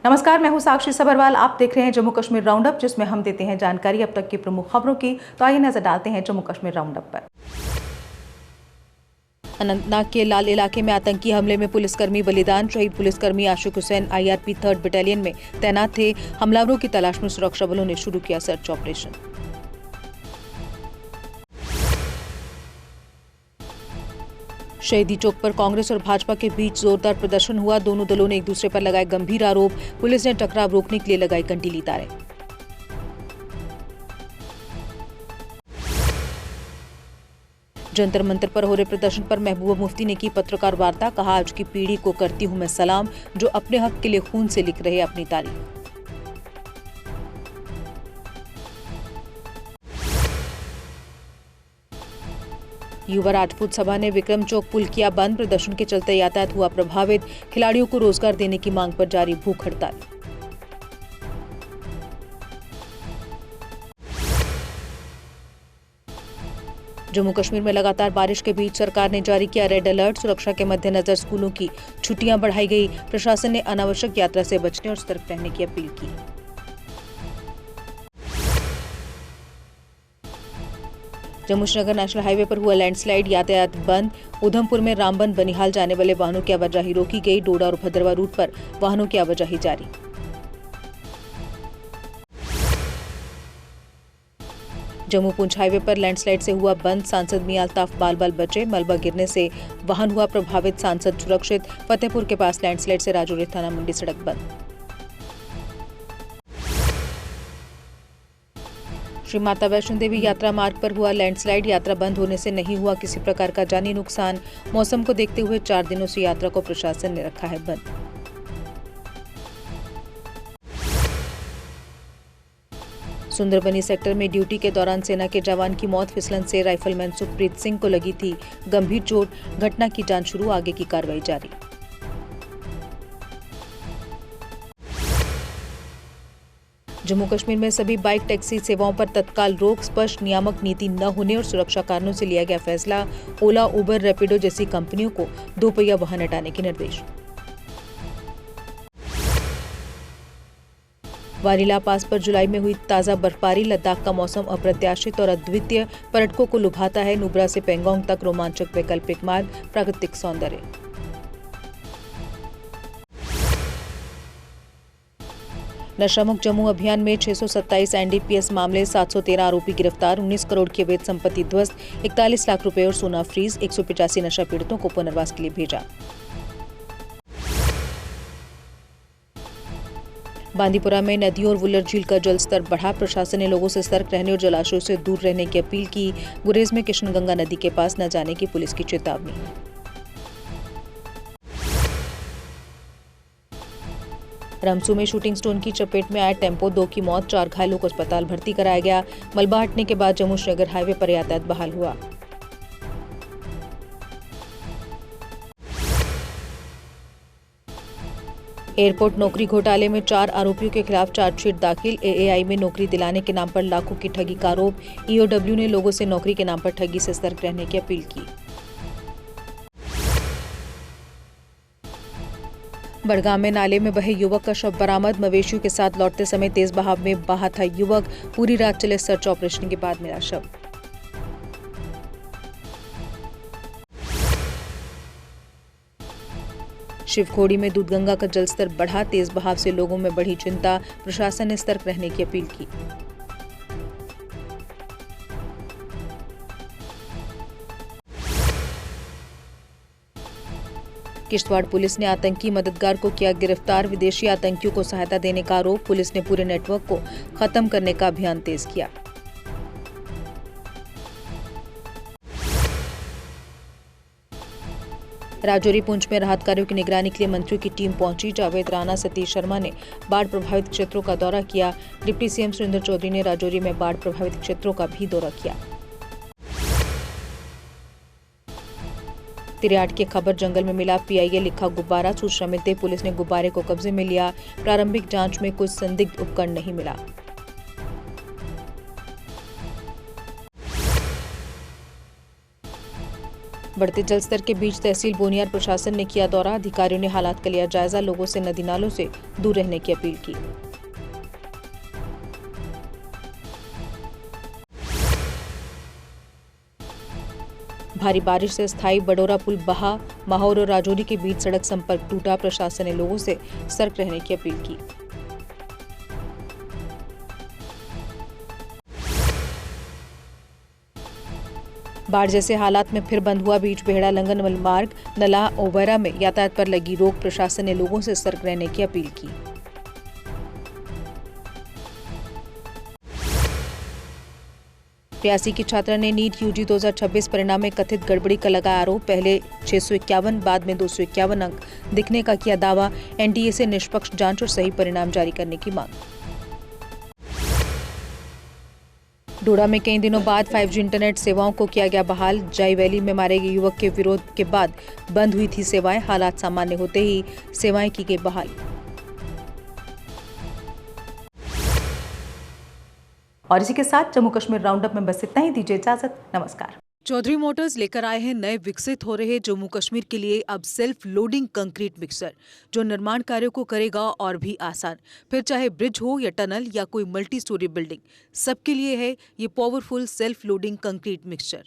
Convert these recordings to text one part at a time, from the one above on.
नमस्कार, मैं हूं साक्षी सबरवाल। आप देख रहे हैं जम्मू कश्मीर राउंड अप, जिसमें हम देते हैं जानकारी अब तक की प्रमुख खबरों की। तो आइए नजर डालते हैं जम्मू कश्मीर राउंड अप पर। अनंतनाग के लाल इलाके में आतंकी हमले में पुलिसकर्मी बलिदान। शहीद पुलिसकर्मी आशिक हुसैन IRP 3rd बटालियन में तैनात थे। हमलावरों की तलाश में सुरक्षा बलों ने शुरू किया सर्च ऑपरेशन। शहीदी चौक पर कांग्रेस और भाजपा के बीच जोरदार प्रदर्शन हुआ। दोनों दलों ने एक दूसरे पर लगाए गंभीर आरोप। पुलिस ने टकराव रोकने के लिए लगाई कंटीली तारें। जंतर मंतर पर हो रहे प्रदर्शन पर महबूबा मुफ्ती ने की पत्रकार वार्ता। कहा, आज की पीढ़ी को करती हूं मैं सलाम, जो अपने हक के लिए खून से लिख रहे अपनी तारीख। युवा राजपूत सभा ने विक्रम चौक पुल किया बंद। प्रदर्शन के चलते यातायात हुआ प्रभावित। खिलाड़ियों को रोजगार देने की मांग पर जारी भूख हड़ताल। जम्मू कश्मीर में लगातार बारिश के बीच सरकार ने जारी किया रेड अलर्ट। सुरक्षा के मद्देनजर स्कूलों की छुट्टियां बढ़ाई गई। प्रशासन ने अनावश्यक यात्रा से बचने और सतर्क रहने की अपील की। जम्मू श्रीनगर नेशनल हाईवे पर हुआ लैंडस्लाइड, यातायात बंद। उधमपुर में रामबन बनिहाल जाने वाले वाहनों की आवाजाही रोकी गई। डोडा और भद्रवा रूट पर वाहनों की आवाजाही जारी। जम्मू पुंछ हाईवे पर लैंडस्लाइड से हुआ बंद। सांसद मियां अल्ताफ बाल बचे। मलबा गिरने से वाहन हुआ प्रभावित, सांसद सुरक्षित। फतेहपुर के पास लैंडस्लाइड से राजौरी थाना मंडी सड़क बंद। श्री माता वैष्णो देवी यात्रा मार्ग पर हुआ लैंडस्लाइड। यात्रा बंद होने से नहीं हुआ किसी प्रकार का जानी नुकसान। मौसम को देखते हुए 4 दिनों से यात्रा को प्रशासन ने रखा है बंद। सुंदरबनी सेक्टर में ड्यूटी के दौरान सेना के जवान की मौत। फिसलन से राइफलमैन सुखप्रीत सिंह को लगी थी गंभीर चोट। घटना की जांच शुरू, आगे की कार्रवाई जारी। जम्मू कश्मीर में सभी बाइक टैक्सी सेवाओं पर तत्काल रोक। स्पष्ट नियामक नीति न होने और सुरक्षा कारणों से लिया गया फैसला। ओला, उबर, रैपिडो जैसी कंपनियों को 2 पहिया वाहन हटाने के निर्देश। वारीला पास पर जुलाई में हुई ताजा बर्फबारी। लद्दाख का मौसम अप्रत्याशित और अद्वितीय, पर्यटकों को लुभाता है। नुब्रा से पेंगोंग तक रोमांचक वैकल्पिक मार्ग, प्राकृतिक सौंदर्य। नशामुक्त जम्मू अभियान में 627 NDPS मामले, 713 आरोपी गिरफ्तार। 19 करोड़ की अवैध संपत्ति ध्वस्त। 41 लाख रुपए और सोना फ्रीज। 185 नशा पीड़ितों को पुनर्वास के लिए भेजा। बांदीपुरा में नदियों और वुलर झील का जलस्तर बढ़ा। प्रशासन ने लोगों से सतर्क रहने और जलाशयों से दूर रहने की अपील की। गुरेज में किशनगंगा नदी के पास न जाने की पुलिस की चेतावनी। रमसू में शूटिंग स्टोन की चपेट में आया टेम्पो, 2 की मौत, 4 घायलों को अस्पताल भर्ती कराया गया। मलबा हटने के बाद जम्मू श्रीनगर हाईवे पर यातायात बहाल हुआ। एयरपोर्ट नौकरी घोटाले में 4 आरोपियों के खिलाफ चार्जशीट दाखिल। AAI में नौकरी दिलाने के नाम पर लाखों की ठगी का आरोप। EOW ने लोगों से नौकरी के नाम पर ठगी से सतर्क रहने की अपील की। बड़गाम में नाले में बहे युवक का शव बरामद। मवेशियों के साथ लौटते समय तेज बहाव में बहा था युवक। पूरी रात चले सर्च ऑपरेशन के बाद मिला शव। शिवखोड़ी में दूधगंगा का जलस्तर बढ़ा। तेज बहाव से लोगों में बढ़ी चिंता। प्रशासन ने सतर्क रहने की अपील की। किश्तवाड़ पुलिस ने आतंकी मददगार को किया गिरफ्तार। विदेशी आतंकियों को सहायता देने का आरोप। पुलिस ने पूरे नेटवर्क को खत्म करने का अभियान तेज किया। राजौरी पुंछ में राहत कार्यों की निगरानी के लिए मंत्रियों की टीम पहुंची। जावेद राणा, सतीश शर्मा ने बाढ़ प्रभावित क्षेत्रों का दौरा किया। डिप्टी CM सुरेंद्र चौधरी ने राजौरी में बाढ़ प्रभावित क्षेत्रों का भी दौरा किया। तिरियाट की खबर जंगल में मिला PIA लिखा गुब्बारा। सूचना मिलते पुलिस ने गुब्बारे को कब्जे में लिया। प्रारंभिक जांच में कुछ संदिग्ध उपकरण नहीं मिला। बढ़ते जलस्तर के बीच तहसील बोनियार प्रशासन ने किया दौरा, अधिकारियों ने हालात का लिया जायजा, लोगों से नदी नालों से दूर रहने की अपील की। भारी बारिश से स्थायी बडोरा पुल बहा, माहौर और राजौरी के बीच सड़क संपर्क टूटा, प्रशासन ने लोगों से सतर्क रहने की अपील की। बाढ़ जैसे हालात में फिर बंद हुआ बीच बेहड़ा लंगन मार्ग, नलाह ओबरा में यातायात पर लगी रोक, प्रशासन ने लोगों से सतर्क रहने की अपील की। रियासी की छात्रा ने नीट यूजी 2026 परिणाम में कथित गड़बड़ी का लगाया आरोप, पहले 651 बाद में 251 अंक दिखने का किया दावा, एनटीए से निष्पक्ष जांच और सही परिणाम जारी करने की मांग। डोडा में कई दिनों बाद 5G इंटरनेट सेवाओं को किया गया बहाल, जाई वैली में मारे गए युवक के विरोध के बाद बंद हुई थी सेवाएं, हालात सामान्य होते ही सेवाएं की गई बहाल। और इसी के साथ जम्मू कश्मीर राउंडअप में बस इतना ही, दीजिए इजाजत, नमस्कार। चौधरी मोटर्स लेकर आए हैं नए विकसित हो रहे जम्मू कश्मीर के लिए अब सेल्फ लोडिंग कंक्रीट मिक्सर, जो निर्माण कार्यों को करेगा और भी आसान। फिर चाहे ब्रिज हो या टनल या कोई मल्टी स्टोरी बिल्डिंग, सबके लिए है ये powerful self loading concrete mixture.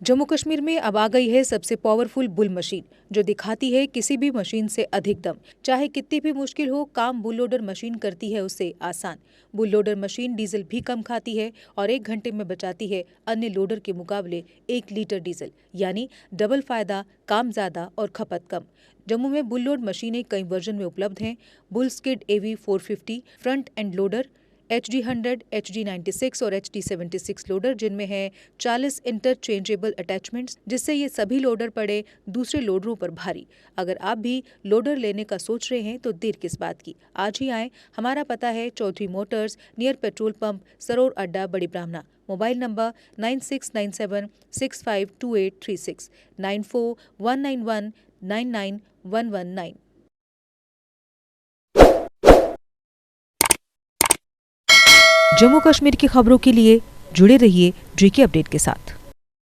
Jammu Kashmir में अब आ गई है सबसे पावरफुल बुल मशीन, जो दिखाती है किसी भी मशीन से अधिक दम। चाहे कितनी भी मुश्किल हो, काम बुल लोडर मशीन करती है उससे आसान। बुल लोडर मशीन डीजल भी कम खाती है और 1 घंटे में बचाती है अन्य लोडर के मुकाबले 1 लीटर डीजल, यानी डबल फायदा, काम ज्यादा और खपत कम। जम्मू में बुल लोड मशीनें कई वर्जन में उपलब्ध हैं। Bull skid AV 450 front end loader, HD 100, HD 96 और HD 76 लोडर, जिनमें है 40 इंटरचेंजेबल अटैचमेंट्स, जिससे ये सभी लोडर पड़े दूसरे लोडरों पर भारी। अगर आप भी लोडर लेने का सोच रहे हैं तो देर किस बात की, आज ही आएं। हमारा पता है Chaudhary motors, near petrol pump, Saror अड्डा, बड़ी ब्राह्मणा। Mobile number 9697652836, 9419199119। जम्मू कश्मीर की खबरों के लिए जुड़े रहिए JK अपडेट के साथ।